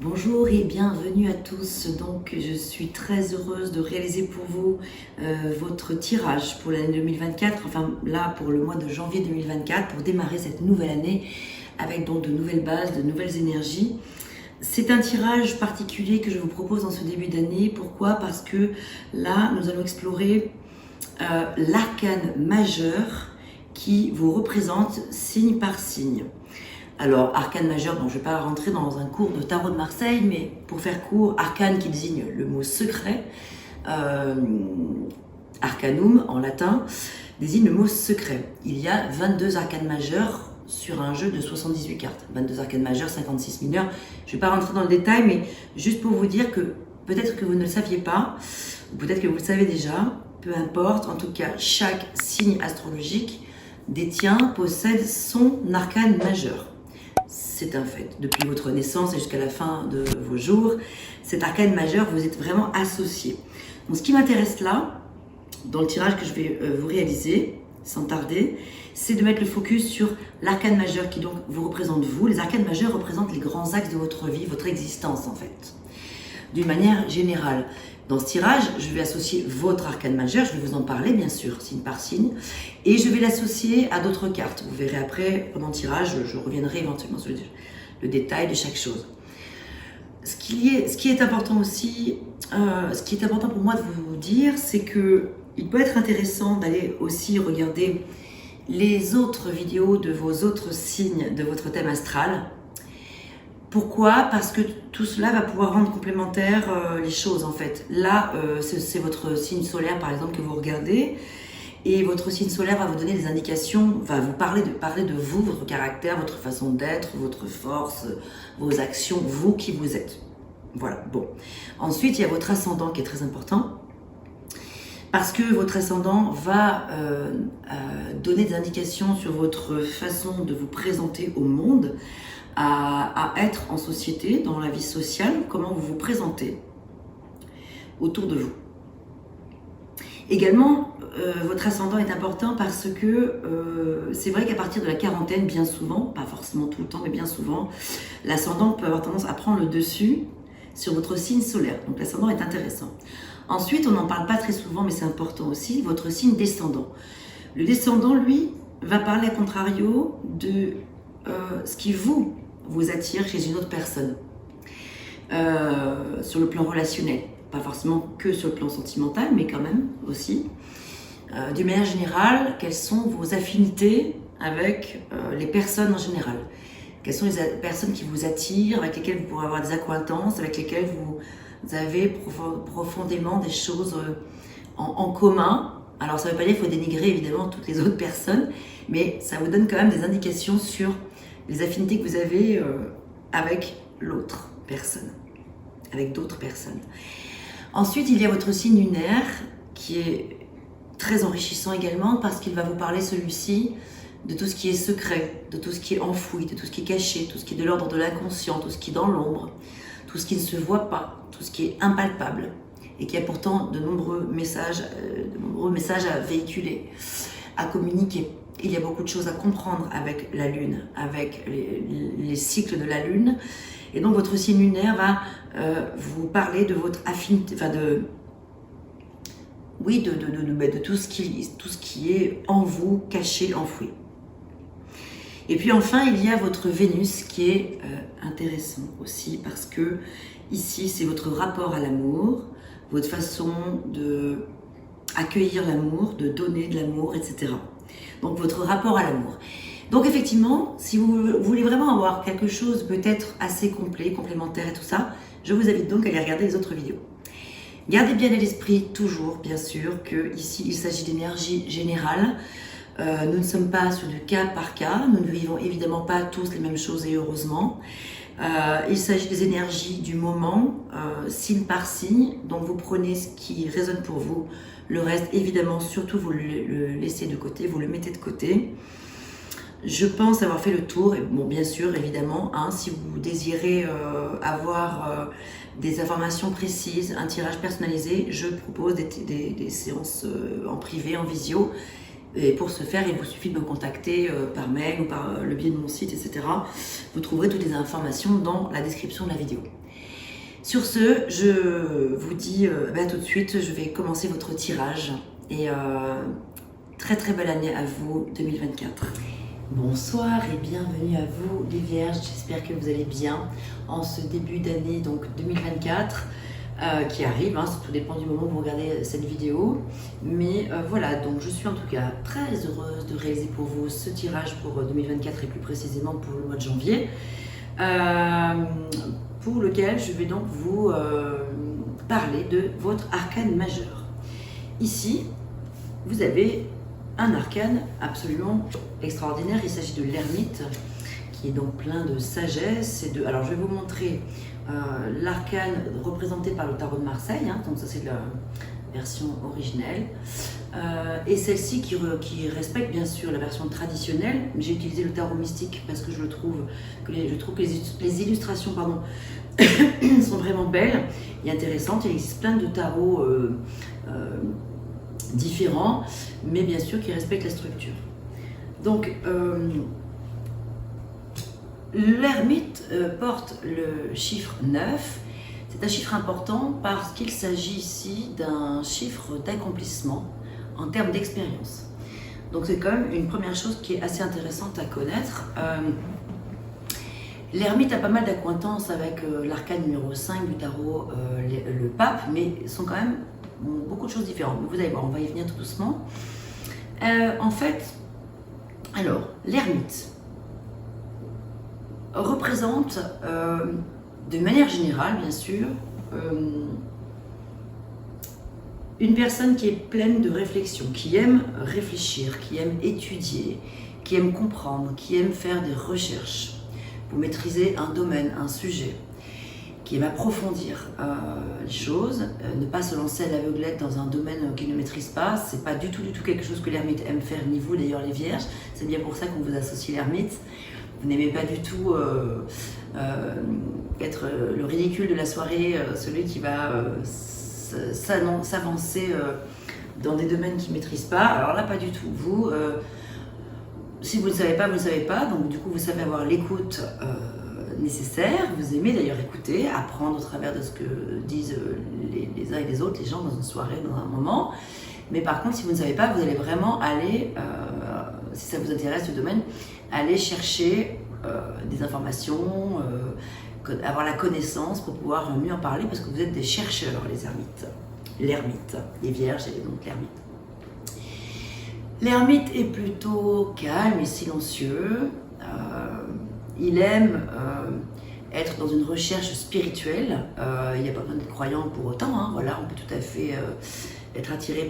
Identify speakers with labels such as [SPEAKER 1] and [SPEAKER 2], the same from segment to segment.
[SPEAKER 1] Bonjour et bienvenue à tous. Donc, je suis très heureuse de réaliser pour vous votre tirage pour l'année 2024, enfin là pour le mois de janvier 2024, pour démarrer cette nouvelle année avec donc de nouvelles bases, de nouvelles énergies. C'est un tirage particulier que je vous propose en ce début d'année. Pourquoi? Parce que là, nous allons explorer l'arcane majeur qui vous représente signe par signe. Alors, arcane majeur, donc je ne vais pas rentrer dans un cours de tarot de Marseille, mais pour faire court, arcane qui désigne le mot secret, arcanum en latin, désigne le mot secret. Il y a 22 arcanes majeurs sur un jeu de 78 cartes. 22 arcanes majeurs, 56 mineurs. Je ne vais pas rentrer dans le détail, mais juste pour vous dire que peut-être que vous ne le saviez pas, ou peut-être que vous le savez déjà, peu importe, en tout cas, chaque signe astrologique possède son arcane majeur. C'est un fait. Depuis votre naissance et jusqu'à la fin de vos jours, cet arcane majeur, vous êtes vraiment associé. Donc, ce qui m'intéresse là, dans le tirage que je vais vous réaliser, sans tarder, c'est de mettre le focus sur l'arcane majeur qui donc vous représente vous. Les arcanes majeurs représentent les grands axes de votre vie, votre existence en fait. D'une manière générale. Dans ce tirage, je vais associer votre arcane majeur, je vais vous en parler bien sûr, signe par signe, et je vais l'associer à d'autres cartes. Vous verrez après, pendant le tirage, je reviendrai éventuellement sur le détail de chaque chose. Ce qui est important aussi, ce qui est important pour moi de vous dire, c'est que il peut être intéressant d'aller aussi regarder les autres vidéos de vos autres signes de votre thème astral. Pourquoi? Parce que tout cela va pouvoir rendre complémentaires les choses en fait. Là, c'est votre signe solaire par exemple que vous regardez et votre signe solaire va vous donner des indications, va vous parler de vous, votre caractère, votre façon d'être, votre force, vos actions, vous qui vous êtes. Voilà, bon. Ensuite, il y a votre ascendant qui est très important parce que votre ascendant va donner des indications sur votre façon de vous présenter au monde, à être en société, dans la vie sociale, comment vous vous présentez autour de vous. Également, votre ascendant est important parce que c'est vrai qu'à partir de la quarantaine, bien souvent, pas forcément tout le temps, mais bien souvent, l'ascendant peut avoir tendance à prendre le dessus sur votre signe solaire. Donc l'ascendant est intéressant. Ensuite, on n'en parle pas très souvent, mais c'est important aussi, votre signe descendant. Le descendant, lui, va parler à contrario de ce qui vous attire chez une autre personne sur le plan relationnel, pas forcément que sur le plan sentimental, mais quand même aussi. D'une manière générale, quelles sont vos affinités avec les personnes en général? Quelles sont les personnes qui vous attirent, avec lesquelles vous pourrez avoir des accointances, avec lesquelles vous avez profondément des choses en commun? Alors ça ne veut pas dire qu'il faut dénigrer évidemment toutes les autres personnes, mais ça vous donne quand même des indications sur les affinités que vous avez avec l'autre personne, avec d'autres personnes. Ensuite, il y a votre signe lunaire qui est très enrichissant également parce qu'il va vous parler celui-ci de tout ce qui est secret, de tout ce qui est enfoui, de tout ce qui est caché, tout ce qui est de l'ordre de l'inconscient, tout ce qui est dans l'ombre, tout ce qui ne se voit pas, tout ce qui est impalpable et qui a pourtant de nombreux messages à véhiculer, à communiquer. Il y a beaucoup de choses à comprendre avec la Lune, avec les cycles de la Lune. Et donc, votre signe lunaire va vous parler de votre affinité, enfin de tout ce qui est en vous, caché, enfoui. Et puis enfin, il y a votre Vénus qui est intéressant aussi parce que ici, c'est votre rapport à l'amour, votre façon de accueillir l'amour, de donner de l'amour, etc. Donc votre rapport à l'amour. Donc effectivement, si vous voulez vraiment avoir quelque chose peut-être assez complet, complémentaire et tout ça, je vous invite donc à aller regarder les autres vidéos. Gardez bien à l'esprit toujours, bien sûr, que ici il s'agit d'énergie générale. Nous ne sommes pas sur du cas par cas, nous ne vivons évidemment pas tous les mêmes choses et heureusement. Il s'agit des énergies du moment, signe par signe, donc vous prenez ce qui résonne pour vous. Le reste, évidemment, surtout vous le laissez de côté, vous le mettez de côté. Je pense avoir fait le tour, et bon, bien sûr, évidemment, hein, si vous désirez avoir des informations précises, un tirage personnalisé, je propose des séances en privé, en visio. Et pour ce faire, il vous suffit de me contacter par mail ou par le biais de mon site, etc. Vous trouverez toutes les informations dans la description de la vidéo. Sur ce, je vous dis à tout de suite, je vais commencer votre tirage. Et très très belle année à vous 2024. Bonsoir et bienvenue à vous les Vierges, j'espère que vous allez bien en ce début d'année donc 2024 qui arrive, hein, tout dépend du moment où vous regardez cette vidéo. Mais voilà, donc je suis en tout cas très heureuse de réaliser pour vous ce tirage pour 2024 et plus précisément pour le mois de janvier. Pour lequel je vais donc vous parler de votre arcane majeur. Ici, vous avez un arcane absolument extraordinaire, il s'agit de l'ermite, qui est donc plein de sagesse. Alors je vais vous montrer l'arcane représenté par le tarot de Marseille, hein, donc ça c'est la version originelle, et celle-ci qui respecte bien sûr la version traditionnelle. J'ai utilisé le tarot mystique parce que je trouve que les illustrations sont vraiment belles et intéressantes. Il existe plein de tarots différents, mais bien sûr qui respectent la structure. Donc l'ermite porte le chiffre 9. C'est un chiffre important parce qu'il s'agit ici d'un chiffre d'accomplissement en termes d'expérience. Donc c'est quand même une première chose qui est assez intéressante à connaître. L'ermite a pas mal d'acquaintances avec l'arcane numéro 5 du tarot, le pape, mais sont quand même beaucoup de choses différentes. Mais vous allez voir, on va y venir tout doucement. En fait, alors, l'ermite représente, de manière générale, bien sûr, une personne qui est pleine de réflexion, qui aime réfléchir, qui aime étudier, qui aime comprendre, qui aime faire des recherches. Vous maîtrisez un domaine, un sujet, qui aime approfondir les choses, ne pas se lancer à l'aveuglette dans un domaine qu'il ne maîtrise pas. C'est pas du tout quelque chose que l'ermite aime faire, ni vous d'ailleurs les Vierges. C'est bien pour ça qu'on vous associe l'ermite. Vous n'aimez pas du tout être le ridicule de la soirée, celui qui va s'avancer dans des domaines qu'il ne maîtrise pas. Alors là, pas du tout. Vous, si vous ne savez pas, vous ne savez pas. Donc du coup, vous savez avoir l'écoute nécessaire. Vous aimez d'ailleurs écouter, apprendre au travers de ce que disent les uns et les autres, les gens dans une soirée, dans un moment. Mais par contre, si vous ne savez pas, vous allez vraiment aller, si ça vous intéresse ce domaine, aller chercher des informations, avoir la connaissance pour pouvoir mieux en parler, parce que vous êtes des chercheurs, les ermites. L'ermite, les Vierges et donc l'ermite. L'ermite est plutôt calme et silencieux. Il aime être dans une recherche spirituelle. Il n'y a pas besoin d'être croyant pour autant. Hein, voilà, on peut tout à fait être attiré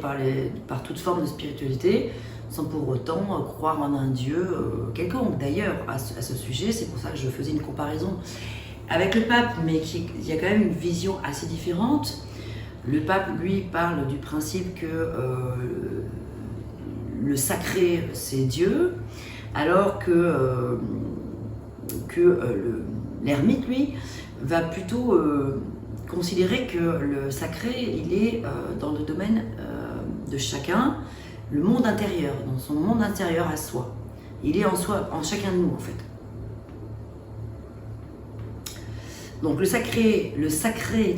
[SPEAKER 1] par toute forme de spiritualité, sans pour autant croire en un Dieu quelconque. D'ailleurs, à ce sujet, c'est pour ça que je faisais une comparaison avec le pape, mais il y a quand même une vision assez différente. Le pape, lui, parle du principe que le sacré, c'est Dieu, alors que l'ermite, lui, va plutôt considérer que le sacré, il est dans le domaine de chacun, le monde intérieur, dans son monde intérieur à soi. Il est en soi, en chacun de nous, en fait. Donc le sacré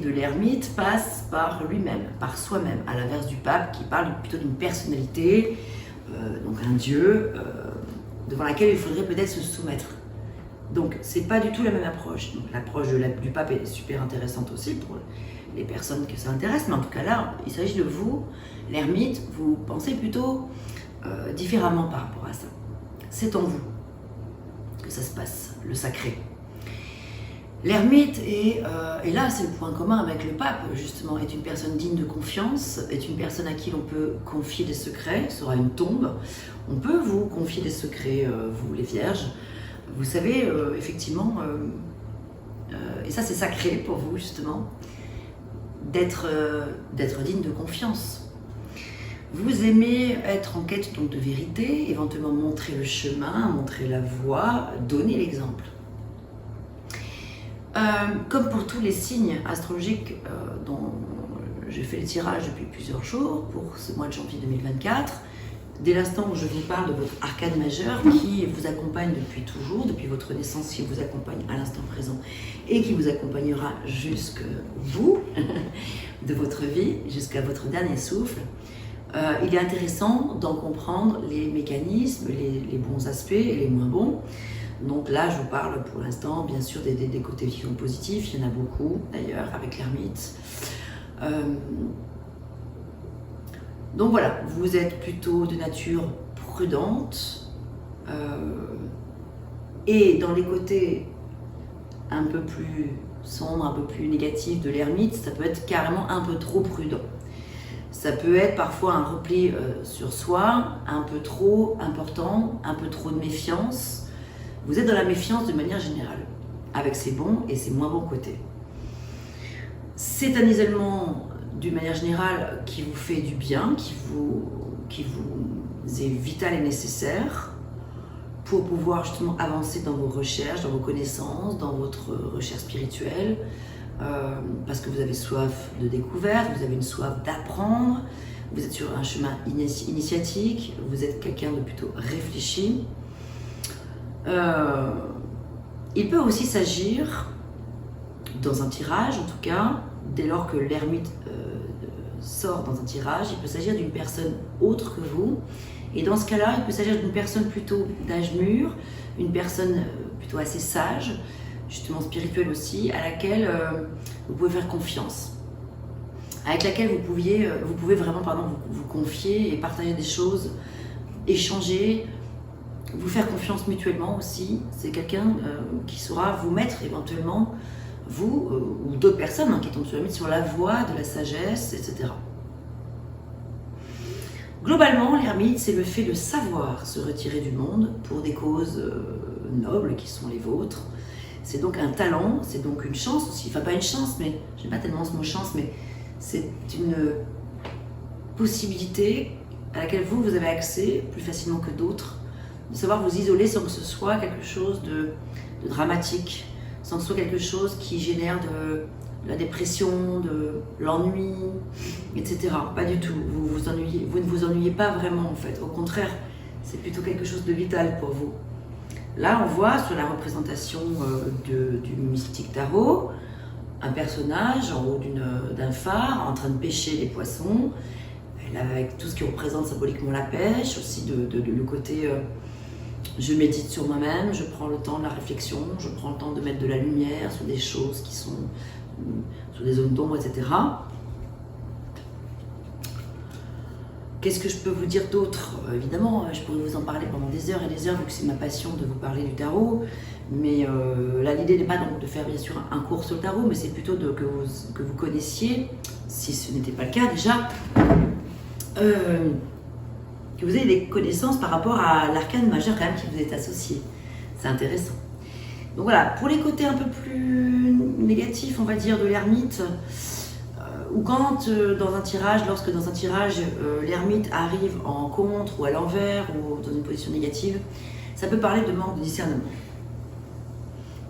[SPEAKER 1] de l'ermite passe par lui-même, par soi-même, à l'inverse du pape qui parle plutôt d'une personnalité, donc un dieu, devant laquelle il faudrait peut-être se soumettre. Donc c'est pas du tout la même approche. Donc l'approche du pape est super intéressante aussi pour les personnes que ça intéresse, mais en tout cas là, il s'agit de vous, l'ermite, vous pensez plutôt différemment par rapport à ça. C'est en vous que ça se passe, le sacré. L'ermite est, et là c'est le point commun avec le pape justement, est une personne digne de confiance, est une personne à qui l'on peut confier des secrets, sera une tombe. On peut vous confier des secrets, vous les Vierges. Vous savez, effectivement, et ça c'est sacré pour vous justement, d'être digne de confiance. Vous aimez être en quête donc de vérité, éventuellement montrer le chemin, montrer la voie, donner l'exemple. Comme pour tous les signes astrologiques dont j'ai fait le tirage depuis plusieurs jours pour ce mois de janvier 2024, dès l'instant où je vous parle de votre arcane majeur qui vous accompagne depuis toujours, depuis votre naissance, qui vous accompagne à l'instant présent et qui vous accompagnera jusqu'au bout de votre vie, jusqu'à votre dernier souffle, il est intéressant d'en comprendre les mécanismes, les bons aspects et les moins bons. Donc là, je vous parle pour l'instant, bien sûr, des côtés qui sont positifs. Il y en a beaucoup, d'ailleurs, avec l'ermite. Donc voilà, vous êtes plutôt de nature prudente. Et dans les côtés un peu plus sombres, un peu plus négatifs de l'ermite, ça peut être carrément un peu trop prudent. Ça peut être parfois un repli sur soi, un peu trop important, un peu trop de méfiance. Vous êtes dans la méfiance de manière générale, avec ses bons et ses moins bons côtés. C'est un isolement d'une manière générale qui vous fait du bien, qui vous est vital et nécessaire pour pouvoir justement avancer dans vos recherches, dans vos connaissances, dans votre recherche spirituelle, parce que vous avez soif de découverte, vous avez une soif d'apprendre, vous êtes sur un chemin initiatique, vous êtes quelqu'un de plutôt réfléchi. Il peut aussi s'agir, dans un tirage en tout cas, dès lors que l'ermite sort dans un tirage, il peut s'agir d'une personne autre que vous. Et dans ce cas-là, il peut s'agir d'une personne plutôt d'âge mûr, une personne plutôt assez sage, justement spirituelle aussi, à laquelle vous pouvez faire confiance, avec laquelle vous pouvez vraiment vous confier et partager des choses, échanger, vous faire confiance mutuellement aussi. C'est quelqu'un qui saura vous mettre éventuellement, vous ou d'autres personnes qui tombent sur la voie de la sagesse, etc. Globalement, l'ermite, c'est le fait de savoir se retirer du monde pour des causes nobles qui sont les vôtres. C'est donc un talent, c'est donc une chance aussi. Enfin, pas une chance, mais j'aime pas tellement ce mot chance, mais c'est une possibilité à laquelle vous avez accès plus facilement que d'autres, de savoir vous isoler sans que ce soit quelque chose de dramatique, sans que ce soit quelque chose qui génère de la dépression, de l'ennui, etc. Pas du tout. Vous ne vous ennuyez pas vraiment en fait. Au contraire, c'est plutôt quelque chose de vital pour vous. Là, on voit sur la représentation du mystique tarot un personnage en haut d'un phare en train de pêcher les poissons, avec tout ce qui représente symboliquement la pêche, aussi le côté je médite sur moi-même, je prends le temps de la réflexion, je prends le temps de mettre de la lumière sur des choses qui sont sur des zones d'ombre, etc. Qu'est-ce que je peux vous dire d'autre? Évidemment, je pourrais vous en parler pendant des heures et des heures, vu que c'est ma passion de vous parler du tarot. Mais là, l'idée n'est pas donc de faire bien sûr un cours sur le tarot, mais c'est plutôt que vous connaissiez, si ce n'était pas le cas déjà, que vous ayez des connaissances par rapport à l'arcane majeur quand même qui vous est associé. C'est intéressant. Donc voilà, pour les côtés un peu plus négatifs, on va dire, de l'ermite, ou quand lorsque dans un tirage, l'ermite arrive en contre ou à l'envers ou dans une position négative, ça peut parler de manque de discernement,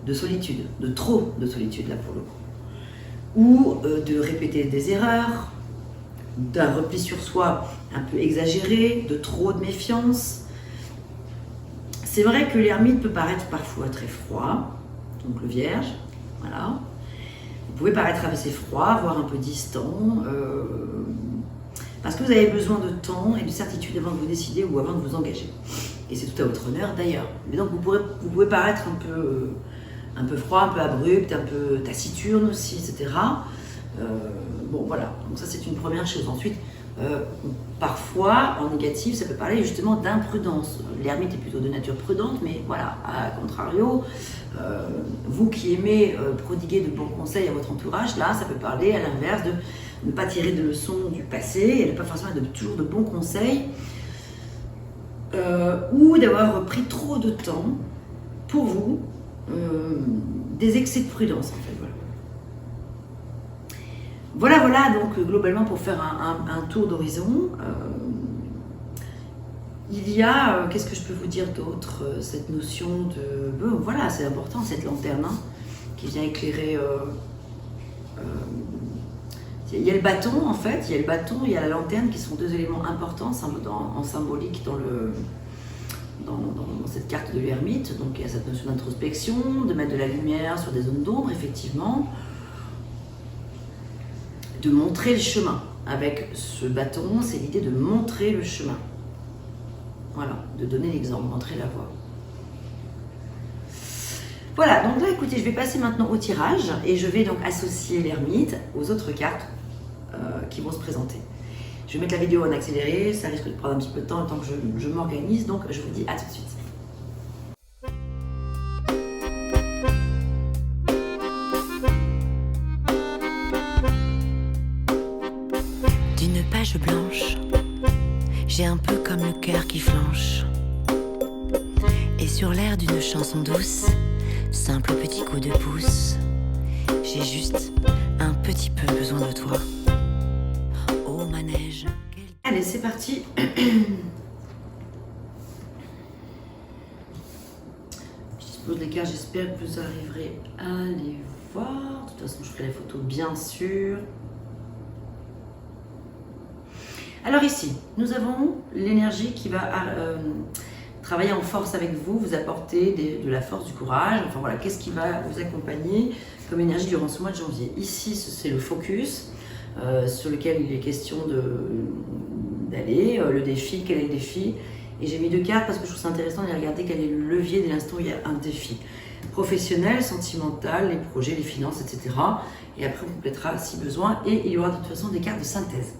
[SPEAKER 1] de solitude, de trop de solitude là pour le coup, ou de répéter des erreurs, d'un repli sur soi un peu exagéré, de trop de méfiance. C'est vrai que l'ermite peut paraître parfois très froid, donc le vierge, voilà. Vous pouvez paraître assez froid, voire un peu distant, parce que vous avez besoin de temps et de certitude avant de vous décider ou avant de vous engager. Et c'est tout à votre honneur d'ailleurs. Mais donc vous pouvez paraître un peu froid, un peu abrupt, un peu taciturne aussi, etc. Bon voilà, donc ça c'est une première chose. Ensuite, parfois en négatif, ça peut parler justement d'imprudence. L'ermite est plutôt de nature prudente, mais voilà, à contrario, vous qui aimez prodiguer de bons conseils à votre entourage, là ça peut parler à l'inverse de ne pas tirer de leçons du passé et de ne pas forcément toujours de bons conseils, ou d'avoir pris trop de temps pour vous, des excès de prudence en fait. Voilà, donc globalement pour faire un tour d'horizon, il y a, qu'est-ce que je peux vous dire d'autre, cette notion de, voilà, c'est important cette lanterne qui vient éclairer il y a le bâton en fait, il y a le bâton, il y a la lanterne qui sont deux éléments importants en symbolique dans cette carte de l'ermite. Donc il y a cette notion d'introspection, de mettre de la lumière sur des zones d'ombre, effectivement, de montrer le chemin. Avec ce bâton, c'est l'idée de montrer le chemin. Voilà, de donner l'exemple, montrer la voie. Voilà, donc là, écoutez, je vais passer maintenant au tirage et je vais donc associer l'ermite aux autres cartes qui vont se présenter. Je vais mettre la vidéo en accéléré, ça risque de prendre un petit peu de temps le temps que je m'organise, donc je vous dis à tout de suite.
[SPEAKER 2] D'une page blanche, j'ai un peu comme le cœur qui flanche. Et sur l'air d'une chanson douce, simple petit coup de pouce, j'ai juste un petit peu besoin de toi. Au manège.
[SPEAKER 1] Allez, c'est parti. Je dispose les cartes, j'espère que vous arriverez à les voir. De toute façon, je ferai les photos, bien sûr. Alors ici, nous avons l'énergie qui va travailler en force avec vous, vous apporter de la force, du courage. Enfin voilà, qu'est-ce qui va vous accompagner comme énergie durant ce mois de janvier. Ici, c'est le focus sur lequel il est question d'aller, le défi, quel est le défi. Et j'ai mis deux cartes parce que je trouve ça intéressant de regarder quel est le levier dès l'instant où il y a un défi. Professionnel, sentimental, les projets, les finances, etc. Et après, on complétera si besoin. Et il y aura de toute façon des cartes de synthèse.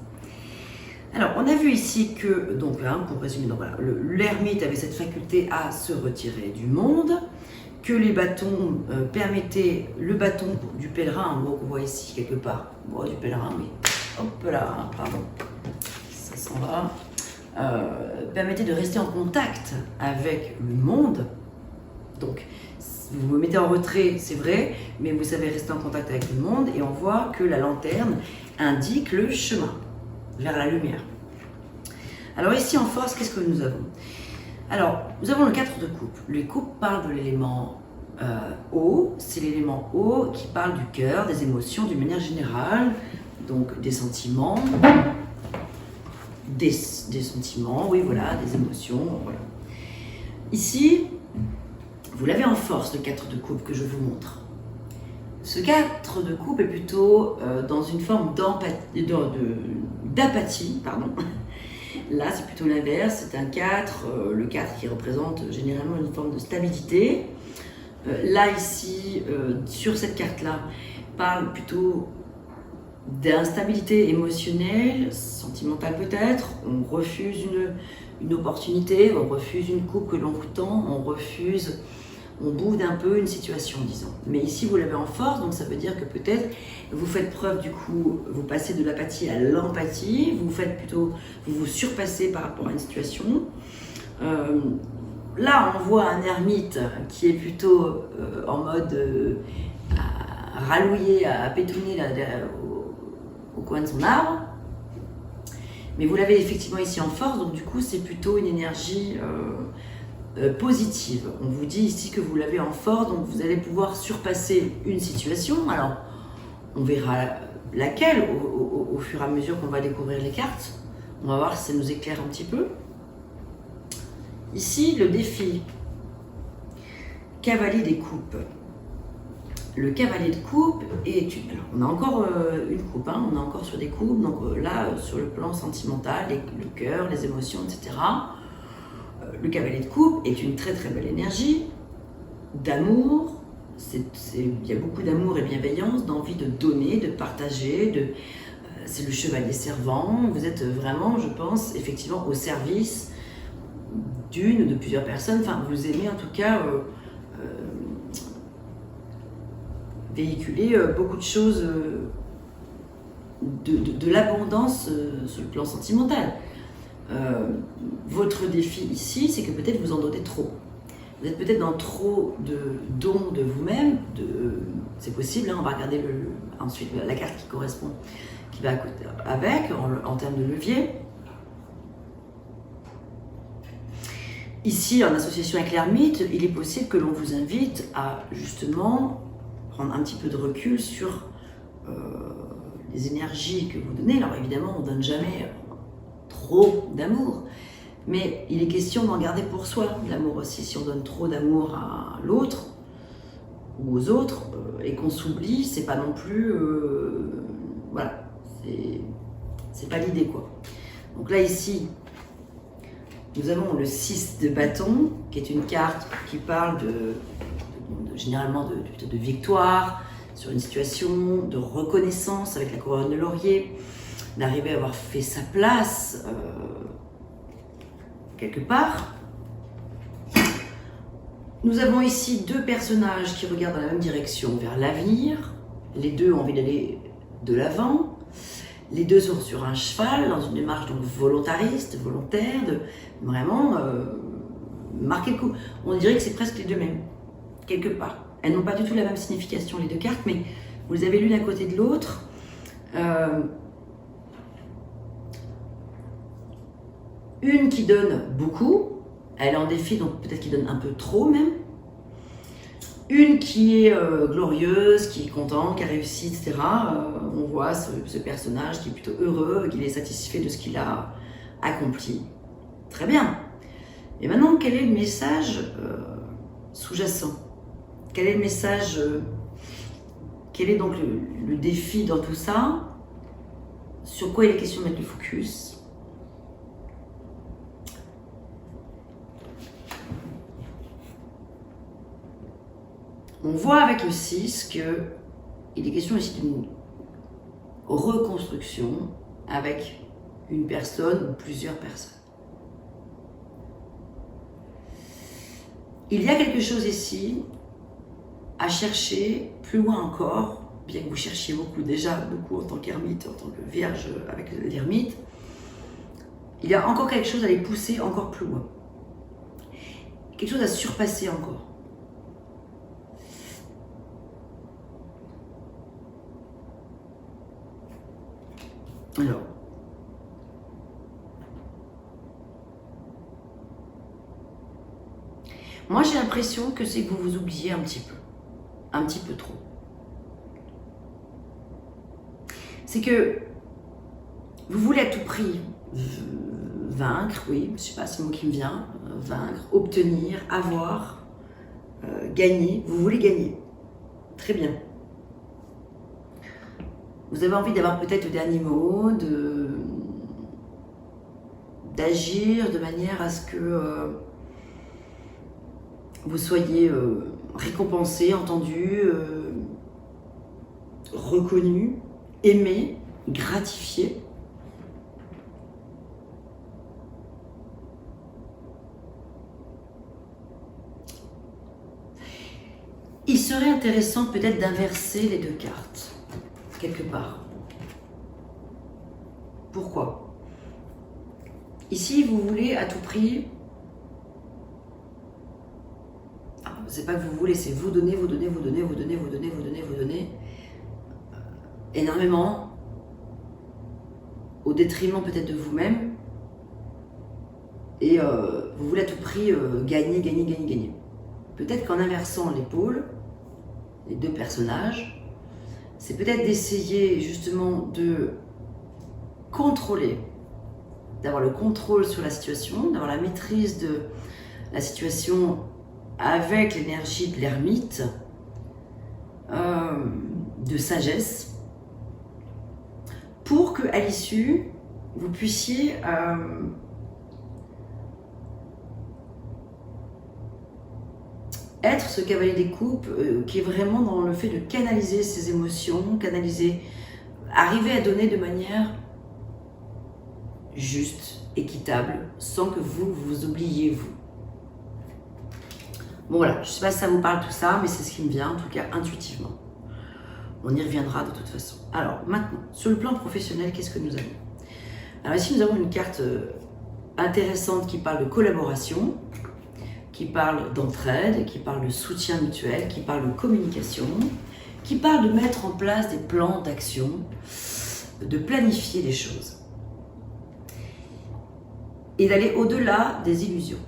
[SPEAKER 1] Alors, on a vu ici que, donc, hein, pour résumer, voilà, l'ermite avait cette faculté à se retirer du monde, que les bâtons permettaient, le bâton du pèlerin, en gros, qu'on voit ici quelque part, bon, du pèlerin, oui, hop là, pardon, ça s'en va, permettait de rester en contact avec le monde. Donc, vous vous mettez en retrait, c'est vrai, mais vous savez rester en contact avec le monde, et on voit que la lanterne indique le chemin vers la lumière. Alors ici en force, qu'est-ce que nous avons? Alors, nous avons le 4 de coupe. Les coupes parlent de l'élément eau, c'est l'élément eau qui parle du cœur, des émotions d'une manière générale, donc des sentiments, des sentiments, oui voilà, des émotions, voilà. Ici, vous l'avez en force, le 4 de coupe que je vous montre. Ce 4 de coupe est plutôt dans une forme d'apathie, pardon. Là, c'est plutôt l'inverse, c'est un 4, le 4 qui représente généralement une forme de stabilité. Là, ici, sur cette carte-là, parle plutôt d'instabilité émotionnelle, sentimentale peut-être. On refuse une opportunité, on refuse une coupe que l'on vous tend, on boude un peu une situation, disons. Mais ici, vous l'avez en force, donc ça veut dire que peut-être vous faites preuve, du coup, vous passez de l'apathie à l'empathie, vous vous surpassez par rapport à une situation. Là, on voit un ermite qui est plutôt en mode à ralouiller, à pétouner là, au coin de son arbre. Mais vous l'avez effectivement ici en force, donc du coup, c'est plutôt une énergie positive. On vous dit ici que vous l'avez en force, donc vous allez pouvoir surpasser une situation. Alors, on verra laquelle au fur et à mesure qu'on va découvrir les cartes. On va voir si ça nous éclaire un petit peu. Ici, le défi. Cavalier des coupes. Le cavalier de coupe est une... Alors, on a encore une coupe, hein, on est encore sur des coupes, donc là, sur le plan sentimental, le cœur, les émotions, etc. Le cavalier de coupe est une très très belle énergie d'amour. Il y a beaucoup d'amour et bienveillance, d'envie de donner, de partager. C'est le chevalier servant. Vous êtes vraiment, je pense, effectivement au service d'une ou de plusieurs personnes. Enfin, vous aimez en tout cas véhiculer beaucoup de choses, de l'abondance sur le plan sentimental. Votre défi ici, c'est que peut-être vous en donnez trop. Vous êtes peut-être dans trop de dons de vous-même. C'est possible, hein, on va regarder ensuite la carte qui correspond, qui va avec, en termes de levier. Ici, en association avec l'ermite, il est possible que l'on vous invite à justement prendre un petit peu de recul sur les énergies que vous donnez. Alors évidemment, on ne donne jamais trop d'amour, mais il est question d'en garder pour soi, de l'amour aussi. Si on donne trop d'amour à l'autre ou aux autres et qu'on s'oublie, c'est pas non plus... voilà, c'est pas l'idée, quoi. Donc là, ici, nous avons le 6 de bâton, qui est une carte qui parle généralement de victoire sur une situation, de reconnaissance avec la couronne de laurier, d'arriver à avoir fait sa place quelque part. Nous avons ici deux personnages qui regardent dans la même direction, vers l'avenir. Les deux ont envie d'aller de l'avant. Les deux sont sur un cheval, dans une démarche donc volontariste, volontaire, de vraiment marquer le coup. On dirait que c'est presque les deux mêmes, quelque part. Elles n'ont pas du tout la même signification, les deux cartes, mais vous les avez l'une à côté de l'autre. Une qui donne beaucoup, elle est en défi, donc peut-être qu'il donne un peu trop même. Une qui est glorieuse, qui est content, qui a réussi, etc. On voit ce personnage qui est plutôt heureux, qui est satisfait de ce qu'il a accompli. Très bien. Et maintenant, quel est le message sous-jacent? Quel est le message quel est donc le défi dans tout ça? Sur quoi il est question de mettre le focus? On voit avec le 6 qu'il est question ici d'une reconstruction avec une personne ou plusieurs personnes. Il y a quelque chose ici à chercher plus loin encore, bien que vous cherchiez déjà beaucoup en tant qu'ermite, en tant que vierge avec l'ermite. Il y a encore quelque chose à les pousser encore plus loin. Quelque chose à surpasser encore. Alors, moi j'ai l'impression que c'est que vous vous oubliez un petit peu trop. C'est que vous voulez à tout prix vaincre, oui, je sais pas, c'est le mot qui me vient, vaincre, obtenir, avoir, gagner, vous voulez gagner. Très bien. Vous avez envie d'avoir peut-être le dernier mot, d'agir de manière à ce que vous soyez récompensé, entendu, reconnu, aimé, gratifié. Il serait intéressant peut-être d'inverser les deux cartes. Quelque part. Pourquoi? Ici, vous voulez à tout prix, c'est pas que vous voulez, c'est vous donner, vous donner, vous donner, vous donner, vous donner, vous donner, vous donner, énormément, au détriment peut-être de vous-même, et vous voulez à tout prix gagner, gagner, gagner, gagner. Peut-être qu'en inversant l'épaule, les deux personnages, c'est peut-être d'essayer justement de contrôler, d'avoir le contrôle sur la situation, d'avoir la maîtrise de la situation avec l'énergie de l'ermite, de sagesse, pour qu'à l'issue, vous puissiez être ce cavalier des coupes qui est vraiment dans le fait de canaliser ses émotions, arriver à donner de manière juste, équitable, sans que vous vous oubliez vous. Bon voilà, je ne sais pas si ça vous parle tout ça, mais c'est ce qui me vient, en tout cas intuitivement. On y reviendra de toute façon. Alors maintenant, sur le plan professionnel, qu'est-ce que nous avons? Alors ici, nous avons une carte intéressante qui parle de collaboration, qui parle d'entraide, qui parle de soutien mutuel, qui parle de communication, qui parle de mettre en place des plans d'action, de planifier les choses. Et d'aller au-delà des illusions,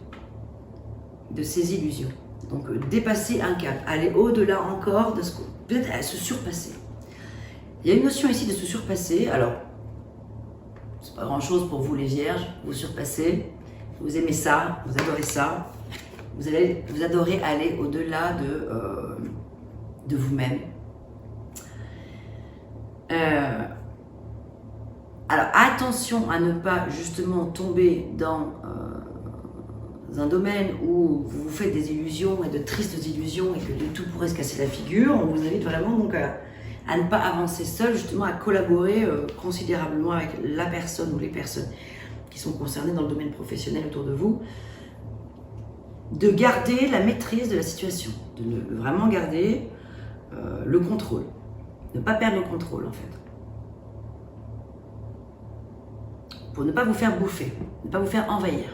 [SPEAKER 1] de ces illusions. Donc dépasser un cap, aller au-delà encore de ce qu'on... Peut-être se surpasser. Il y a une notion ici de se surpasser. Alors, c'est pas grand-chose pour vous les vierges, vous surpassez, vous aimez ça, vous adorez ça. Vous adorez aller au-delà de vous-même. Alors attention à ne pas justement tomber dans un domaine où vous vous faites des illusions et de tristes illusions et que de tout pourrait se casser la figure. On vous invite vraiment donc à ne pas avancer seul, justement à collaborer considérablement avec la personne ou les personnes qui sont concernées dans le domaine professionnel autour de vous. De garder la maîtrise de la situation, de vraiment garder le contrôle, ne pas perdre le contrôle en fait. Pour ne pas vous faire bouffer, ne pas vous faire envahir.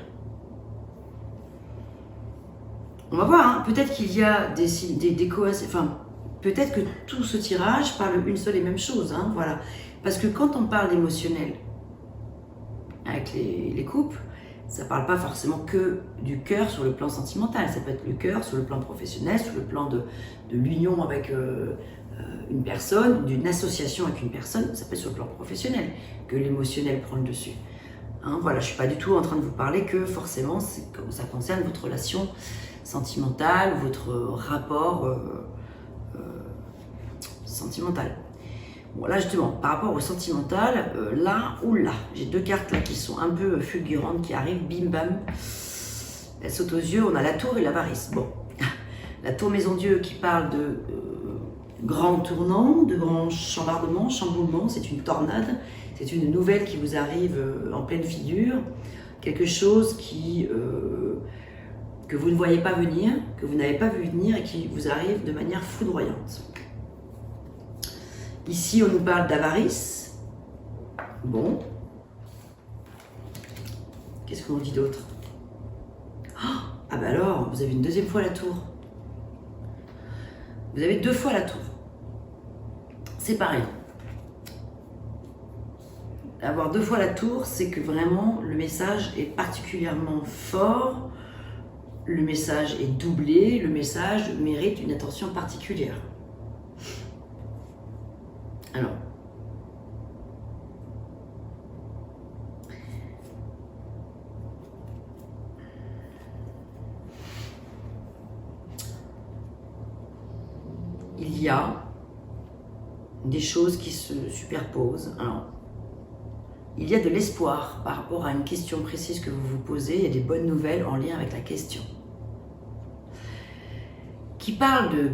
[SPEAKER 1] On va voir, hein, peut-être qu'il y a des coïncidences, enfin, peut-être que tout ce tirage parle une seule et même chose, hein, voilà. Parce que quand on parle d'émotionnel avec les couples, ça ne parle pas forcément que du cœur sur le plan sentimental, ça peut être le cœur sur le plan professionnel, sur le plan de l'union avec une personne, d'une association avec une personne, ça peut être sur le plan professionnel que l'émotionnel prend le dessus. Hein, voilà, je ne suis pas du tout en train de vous parler que forcément ça concerne votre relation sentimentale, votre rapport sentimental. Bon, là justement, par rapport au sentimental, là, j'ai deux cartes là qui sont un peu fulgurantes, qui arrivent, bim bam, elles sautent aux yeux, on a la tour et l'avarice. Bon, la tour Maison Dieu qui parle de grands tournants, de grands chambardements, chamboulements, c'est une tornade, c'est une nouvelle qui vous arrive en pleine figure, quelque chose que vous ne voyez pas venir, que vous n'avez pas vu venir et qui vous arrive de manière foudroyante. Ici, on nous parle d'avarice. Bon. Qu'est-ce qu'on nous dit d'autre? Ah bah alors, vous avez une deuxième fois la tour. Vous avez deux fois la tour. C'est pareil. Avoir deux fois la tour, c'est que vraiment, le message est particulièrement fort. Le message est doublé. Le message mérite une attention particulière. Alors, il y a des choses qui se superposent. Alors, il y a de l'espoir par rapport à une question précise que vous vous posez. Il y a des bonnes nouvelles en lien avec la question. Qui parle de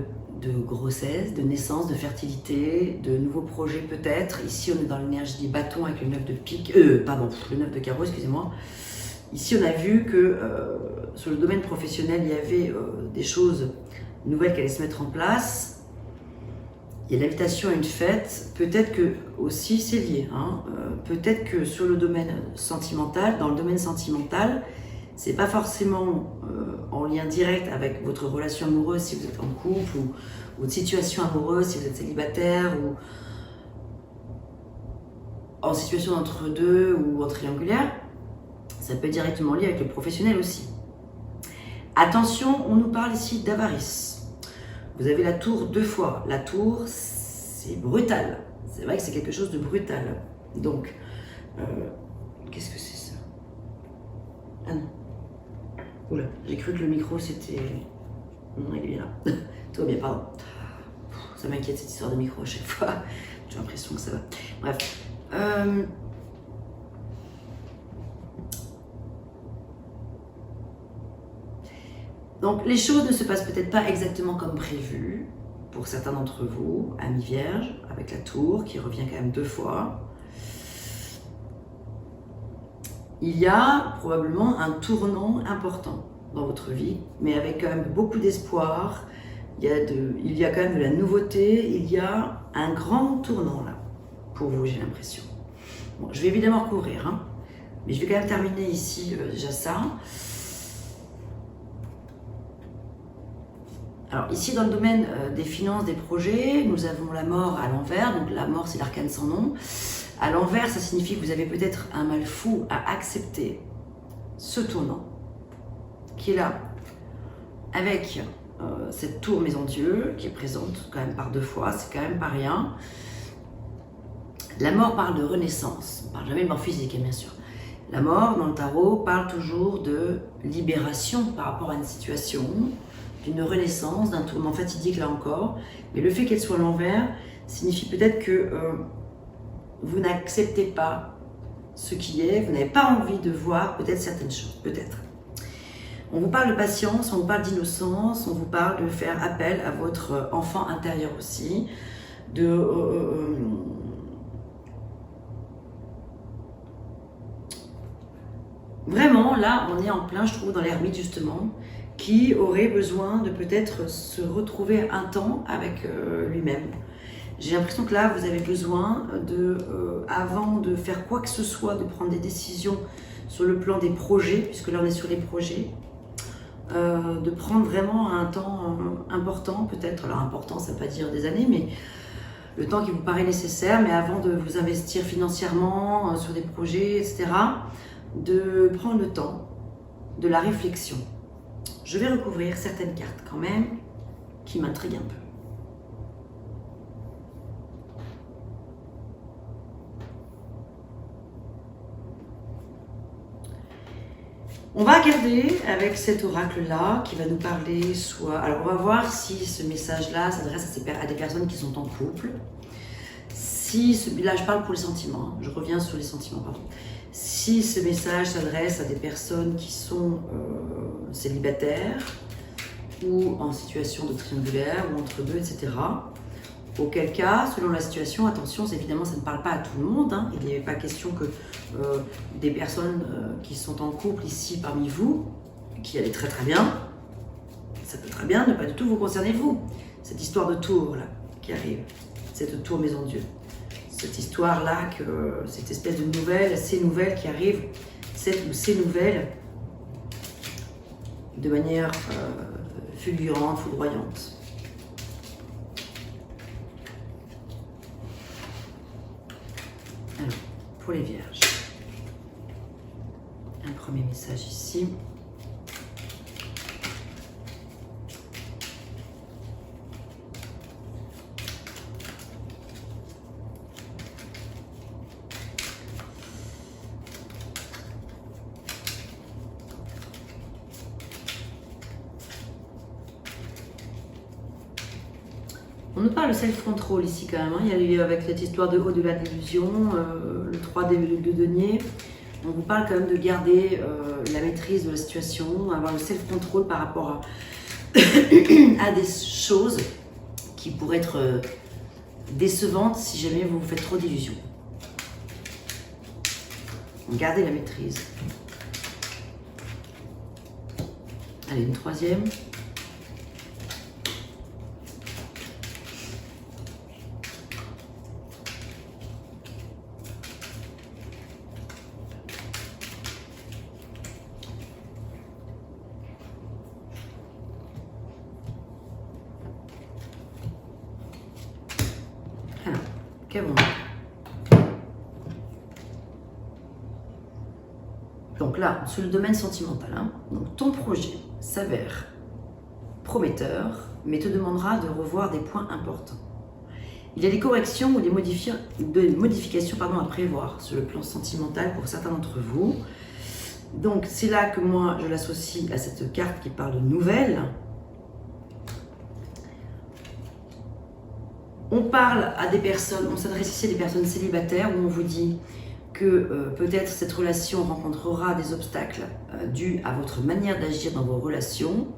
[SPEAKER 1] grossesse, de naissance, de fertilité, de nouveaux projets peut-être. Ici, on est dans l'énergie des bâtons avec le 9 de pique, le 9 de carreau, excusez-moi. Ici, on a vu que sur le domaine professionnel, il y avait des choses nouvelles qui allaient se mettre en place. Il y a l'invitation à une fête. Peut-être que aussi, c'est lié. Hein, peut-être que sur le domaine sentimental, dans le domaine sentimental, c'est pas forcément en lien direct avec votre relation amoureuse si vous êtes en couple ou votre situation amoureuse si vous êtes célibataire ou en situation d'entre-deux ou en triangulaire. Ça peut être directement lié avec le professionnel aussi. Attention, on nous parle ici d'avarice. Vous avez la tour deux fois. La tour, c'est brutal. C'est vrai que c'est quelque chose de brutal. Donc, qu'est-ce que c'est ça? Ah non. Oula, j'ai cru que le micro c'était... Non, il est bien là. Tout va bien, pardon. Ça m'inquiète cette histoire de micro à chaque fois. J'ai l'impression que ça va. Bref. Donc les choses ne se passent peut-être pas exactement comme prévu pour certains d'entre vous, amis vierges, avec la tour qui revient quand même deux fois. Il y a probablement un tournant important dans votre vie, mais avec quand même beaucoup d'espoir. Il y a quand même de la nouveauté, il y a un grand tournant là, pour vous, j'ai l'impression. Bon, je vais évidemment recouvrir, hein, mais je vais quand même terminer ici déjà ça. Alors ici, dans le domaine des finances, des projets, nous avons la mort à l'envers. Donc la mort, c'est l'arcane sans nom. À l'envers, ça signifie que vous avez peut-être un mal fou à accepter ce tournant qui est là, avec cette tour Maison Dieu qui est présente quand même par deux fois, c'est quand même pas rien. La mort parle de renaissance, on ne parle jamais de mort physique, bien sûr. La mort, dans le tarot, parle toujours de libération par rapport à une situation, d'une renaissance, d'un tourment fatidique là encore. Mais le fait qu'elle soit à l'envers signifie peut-être que vous n'acceptez pas ce qui est, vous n'avez pas envie de voir peut-être certaines choses, peut-être. On vous parle de patience, on vous parle d'innocence, on vous parle de faire appel à votre enfant intérieur aussi, Vraiment, là, on est en plein, je trouve, dans l'ermite, justement, qui aurait besoin de peut-être se retrouver un temps avec lui-même. J'ai l'impression que là, vous avez besoin avant de faire quoi que ce soit, de prendre des décisions sur le plan des projets, puisque là, on est sur les projets, de prendre vraiment un temps important, peut-être, alors important, ça ne veut pas dire des années, mais le temps qui vous paraît nécessaire, mais avant de vous investir financièrement sur des projets, etc., de prendre le temps de la réflexion. Je vais recouvrir certaines cartes quand même qui m'intriguent un peu. On va regarder avec cet oracle-là qui va nous parler soit... Alors on va voir si ce message-là s'adresse à des personnes qui sont en couple. Là je parle pour les sentiments, je reviens sur les sentiments, pardon. Si ce message s'adresse à des personnes qui sont célibataires ou en situation de triangulaire ou entre deux, etc. Auquel cas, selon la situation, attention, évidemment, ça ne parle pas à tout le monde. Hein. Il n'est pas question que des personnes qui sont en couple ici parmi vous, qui allait très très bien, ça peut très bien ne pas du tout vous concerner vous. Cette histoire de tour là qui arrive, cette tour maison de Dieu. Cette histoire-là, cette espèce de nouvelle, ces nouvelles qui arrivent, cette ou ces nouvelles, de manière fulgurante, foudroyante. Alors, pour les vierges, un premier message ici. On nous parle de self-control ici quand même, hein. Il y a eu avec cette histoire de au-delà de l'illusion, le 3 de denier, on vous parle quand même de garder la maîtrise de la situation, avoir le self-control par rapport à des choses qui pourraient être décevantes si jamais vous vous faites trop d'illusions. Gardez la maîtrise. Allez, une troisième. Alors, qu'avons-nous ? Donc là, sur le domaine sentimental, hein, donc ton projet s'avère prometteur, mais te demandera de revoir des points importants. Il y a des corrections ou des modifications à prévoir sur le plan sentimental pour certains d'entre vous. Donc c'est là que moi je l'associe à cette carte qui parle de nouvelles. On parle à des personnes, on s'adresse ici à des personnes célibataires où on vous dit que peut-être cette relation rencontrera des obstacles dus à votre manière d'agir dans vos relations.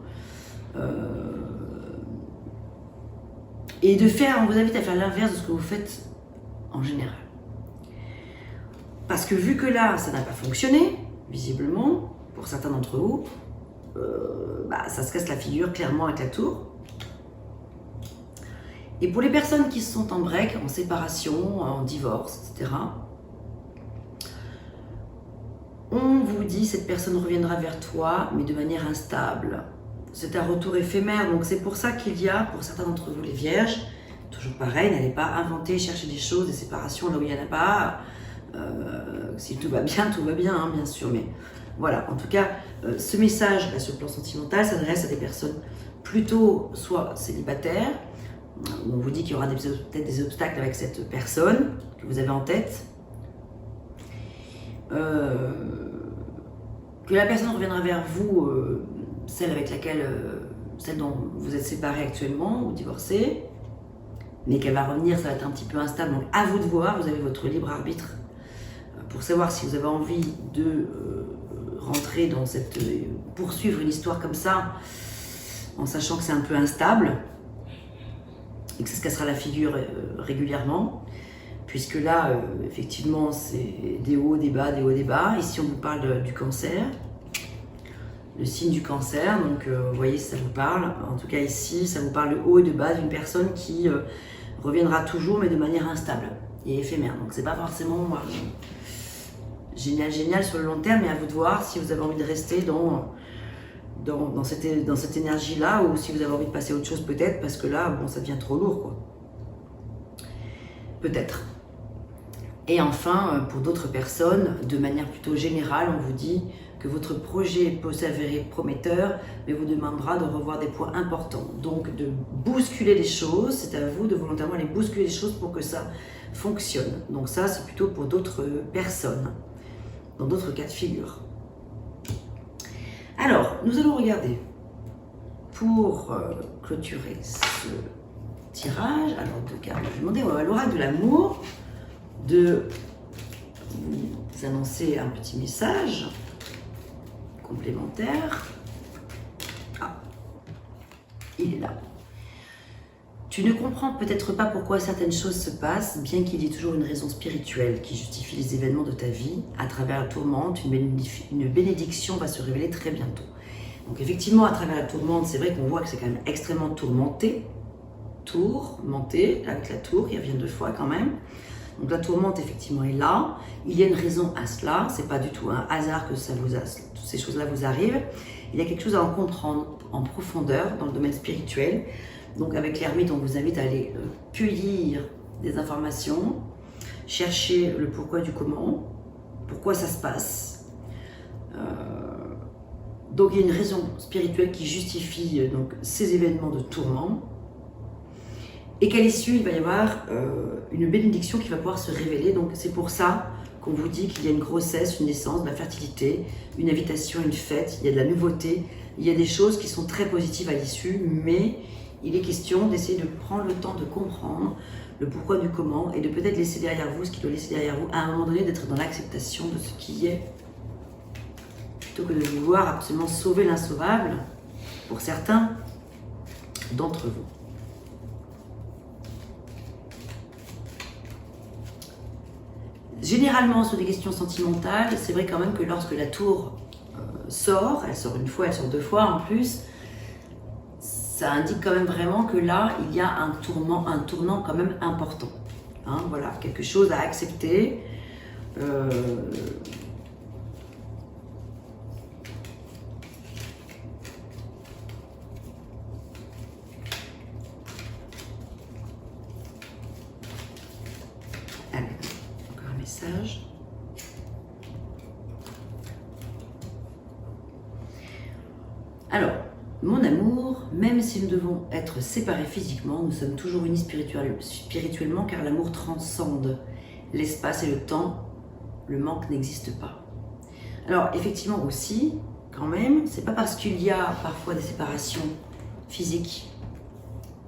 [SPEAKER 1] Et on vous invite à faire l'inverse de ce que vous faites en général. Parce que vu que là, ça n'a pas fonctionné, visiblement, pour certains d'entre vous, ça se casse la figure clairement avec la tour. Et pour les personnes qui sont en break, en séparation, en divorce, etc., on vous dit cette personne reviendra vers toi, mais de manière instable. C'est un retour éphémère, donc c'est pour ça qu'il y a, pour certains d'entre vous les vierges, toujours pareil, n'allez pas inventer, chercher des choses, des séparations là où il n'y en a pas. Si tout va bien, hein, bien sûr, mais voilà, en tout cas, ce message là, sur le plan sentimental s'adresse à des personnes plutôt soit célibataires, On vous dit qu'il y aura peut-être des obstacles avec cette personne que vous avez en tête. Que la personne reviendra vers vous, celle dont vous êtes séparés actuellement ou divorcés, mais qu'elle va revenir, ça va être un petit peu instable. Donc à vous de voir, vous avez votre libre arbitre pour savoir si vous avez envie de rentrer dans poursuivre une histoire comme ça, en sachant que c'est un peu instable et que ça se cassera la figure régulièrement. Puisque là, effectivement, c'est des hauts, des bas, des hauts, des bas. Ici, on vous parle du cancer, le signe du cancer. Donc, vous voyez si ça vous parle. En tout cas, ici, ça vous parle de haut et de bas d'une personne qui reviendra toujours, mais de manière instable et éphémère. Donc, c'est pas forcément génial sur le long terme, mais à vous de voir si vous avez envie de rester dans cette énergie-là ou si vous avez envie de passer à autre chose peut-être, parce que là, bon, ça devient trop lourd, quoi. Peut-être. Et enfin, pour d'autres personnes, de manière plutôt générale, on vous dit que votre projet peut s'avérer prometteur, mais vous demandera de revoir des points importants. Donc de bousculer les choses, c'est à vous de volontairement aller bousculer les choses pour que ça fonctionne. Donc ça, c'est plutôt pour d'autres personnes, dans d'autres cas de figure. Alors, nous allons regarder, pour clôturer ce tirage, alors en tout cas, je vais demander à l'oracle de l'amour de vous annoncer un petit message complémentaire. Ah, il est là. Tu ne comprends peut-être pas pourquoi certaines choses se passent, bien qu'il y ait toujours une raison spirituelle qui justifie les événements de ta vie. À travers la tourmente, une bénédiction va se révéler très bientôt. Donc effectivement, à travers la tourmente, c'est vrai qu'on voit que c'est quand même extrêmement tourmenté, avec la tour, qui revient 2 fois quand même. Donc la tourmente effectivement est là, il y a une raison à cela, c'est pas du tout un hasard que toutes ces choses-là vous arrivent. Il y a quelque chose à en comprendre en profondeur dans le domaine spirituel. Donc avec l'ermite, on vous invite à aller cueillir des informations, chercher le pourquoi du comment, pourquoi ça se passe. Donc il y a une raison spirituelle qui justifie donc ces événements de tourment. Et qu'à l'issue, il va y avoir une bénédiction qui va pouvoir se révéler. Donc c'est pour ça qu'on vous dit qu'il y a une grossesse, une naissance, de la fertilité, une invitation, une fête, il y a de la nouveauté, il y a des choses qui sont très positives à l'issue, mais il est question d'essayer de prendre le temps de comprendre le pourquoi du comment et de peut-être laisser derrière vous ce qui doit laisser derrière vous, à un moment donné d'être dans l'acceptation de ce qui est, plutôt que de vouloir absolument sauver l'insauvable pour certains d'entre vous. Généralement, sur des questions sentimentales, c'est vrai quand même que lorsque la tour sort, elle sort 1 fois, elle sort 2 fois en plus, ça indique quand même vraiment que là, il y a un tournant quand même important. Hein, voilà, quelque chose à accepter. Allez, encore un message. Alors, mon amour, même si nous devons être séparés physiquement, nous sommes toujours unis spirituellement car l'amour transcende l'espace et le temps. Le manque n'existe pas. Alors, effectivement aussi, quand même, c'est pas parce qu'il y a parfois des séparations physiques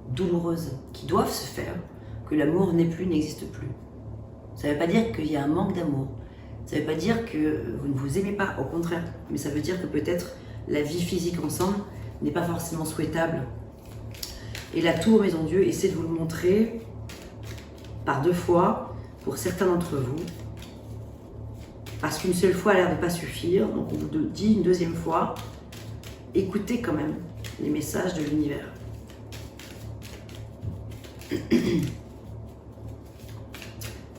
[SPEAKER 1] douloureuses qui doivent se faire que l'amour n'existe plus. Ça ne veut pas dire qu'il y a un manque d'amour. Ça ne veut pas dire que vous ne vous aimez pas, au contraire. Mais ça veut dire que peut-être la vie physique ensemble n'est pas forcément souhaitable. Et la tour Maison Dieu essaie de vous le montrer par 2 fois pour certains d'entre vous. Parce qu'une seule fois a l'air de ne pas suffire. Donc on vous dit une 2e fois, écoutez quand même les messages de l'univers.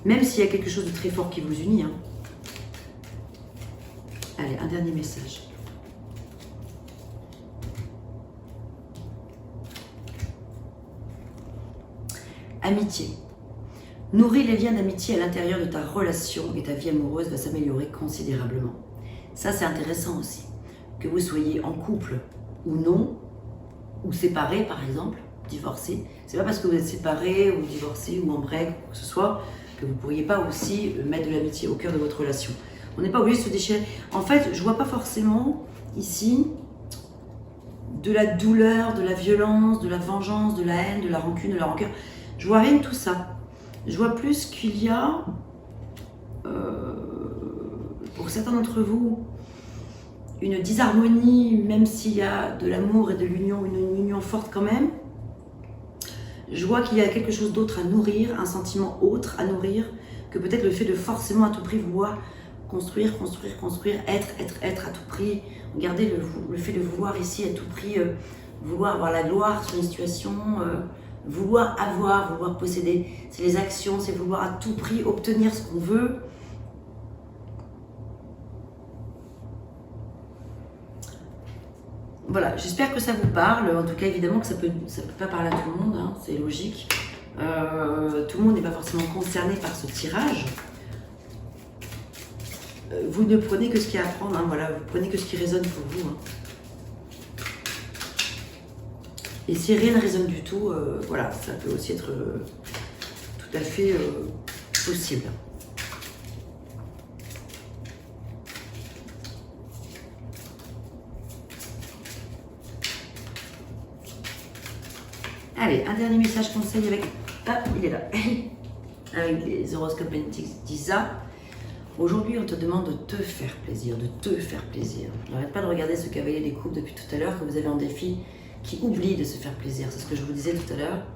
[SPEAKER 1] Même s'il y a quelque chose de très fort qui vous unit. Hein. Allez, un dernier message. Amitié. Nourris les liens d'amitié à l'intérieur de ta relation et ta vie amoureuse va s'améliorer considérablement. Ça, c'est intéressant aussi. Que vous soyez en couple ou non, ou séparés par exemple, divorcer. C'est pas parce que vous êtes séparés ou divorcés ou en break ou quoi que ce soit que vous pourriez pas aussi mettre de l'amitié au cœur de votre relation. On n'est pas obligé de se déchirer. En fait, je vois pas forcément ici de la douleur, de la violence, de la vengeance, de la haine, de la rancune, de la rancœur. Je vois rien de tout ça. Je vois plus qu'il y a, pour certains d'entre vous, une disharmonie, même s'il y a de l'amour et de l'union, une union forte quand même. Je vois qu'il y a quelque chose d'autre à nourrir, un sentiment autre à nourrir, que peut-être le fait de forcément à tout prix vouloir construire, être à tout prix. Regardez le fait de vouloir ici à tout prix, vouloir avoir la gloire sur une situation, vouloir avoir, vouloir posséder. C'est les actions, c'est vouloir à tout prix obtenir ce qu'on veut. Voilà, j'espère que ça vous parle. En tout cas, évidemment que ça peut pas parler à tout le monde, hein, c'est logique. Tout le monde n'est pas forcément concerné par ce tirage. Vous ne prenez que ce qu'il y a à prendre, hein, voilà, vous prenez que ce qui résonne pour vous. Hein. Et si rien ne résonne du tout, voilà, ça peut aussi être tout à fait possible. Allez, un dernier message conseil avec... Ah, il est là. Avec les horoscopes d'Isa. Aujourd'hui, on te demande de te faire plaisir, de te faire plaisir. N'arrête pas de regarder ce cavalier des coupes depuis tout à l'heure que vous avez en défi, qui oublie de se faire plaisir. C'est ce que je vous disais tout à l'heure.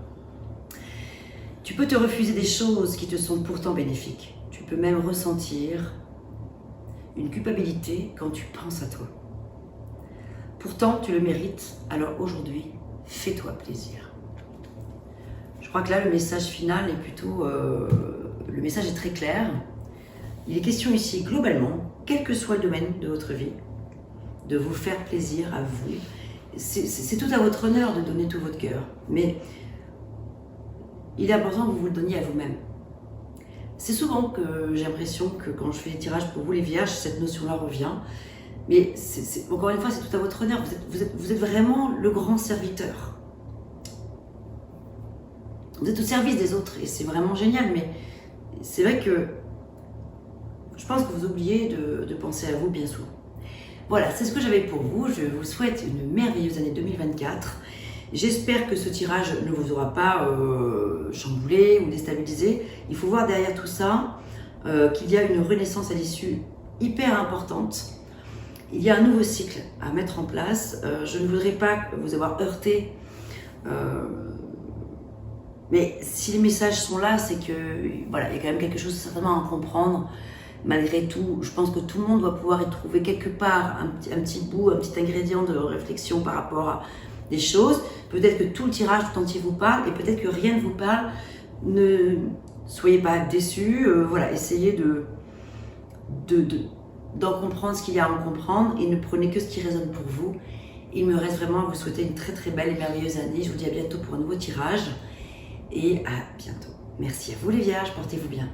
[SPEAKER 1] Tu peux te refuser des choses qui te sont pourtant bénéfiques. Tu peux même ressentir une culpabilité quand tu penses à toi. Pourtant, tu le mérites. Alors aujourd'hui, fais-toi plaisir. Je crois que là, le message final est plutôt... le message est très clair. Il est question ici, globalement, quel que soit le domaine de votre vie, de vous faire plaisir à vous. C'est tout à votre honneur de donner tout votre cœur. Mais il est important que vous vous le donniez à vous-même. C'est souvent que j'ai l'impression que quand je fais des tirages pour vous, les vierges, cette notion-là revient. Mais encore une fois, c'est tout à votre honneur. Vous êtes vraiment le grand serviteur. Vous êtes au service des autres et c'est vraiment génial. Mais c'est vrai que je pense que vous oubliez de penser à vous bien souvent. Voilà, c'est ce que j'avais pour vous. Je vous souhaite une merveilleuse année 2024. J'espère que ce tirage ne vous aura pas chamboulé ou déstabilisé. Il faut voir derrière tout ça qu'il y a une renaissance à l'issue hyper importante. Il y a un nouveau cycle à mettre en place. Je ne voudrais pas vous avoir heurté. Mais si les messages sont là, c'est que voilà, il y a quand même quelque chose certainement à comprendre. Malgré tout, je pense que tout le monde doit pouvoir y trouver quelque part un petit bout, un petit ingrédient de réflexion par rapport à des choses. Peut-être que tout le tirage tout entier vous parle et peut-être que rien ne vous parle. Ne soyez pas déçus. Voilà, essayez d'en comprendre ce qu'il y a à en comprendre et ne prenez que ce qui résonne pour vous. Il me reste vraiment à vous souhaiter une très très belle et merveilleuse année. Je vous dis à bientôt pour un nouveau tirage et à bientôt. Merci à vous les vierges, portez-vous bien.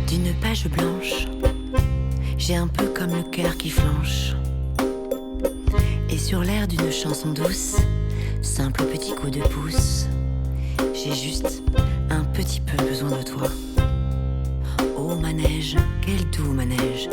[SPEAKER 2] D'une page blanche, j'ai un peu comme le cœur qui flanche. Et sur l'air d'une chanson douce, simple petit coup de pouce, j'ai juste un petit peu besoin de toi. Oh manège, quel doux manège,